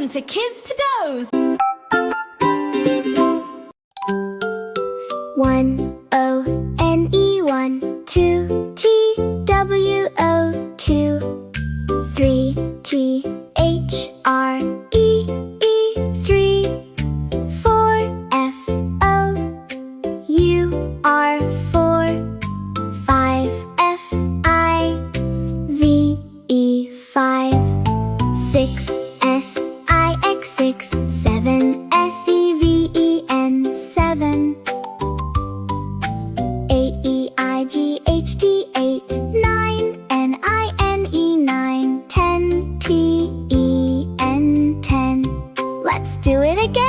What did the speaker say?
to Kids to Doze. 1-O-N-E 1, 2-T-W-O 2, 3-T-H-R-E 3, 4-F-O-U-R 4, 5-F-I-V-E 5, 6-S-I-X 6, 7-S-E-V-E-N 7, 8-E-I-G-H-T 8, 9-N-I-N-E 9, 10-T-E-N 10. Let's do it again.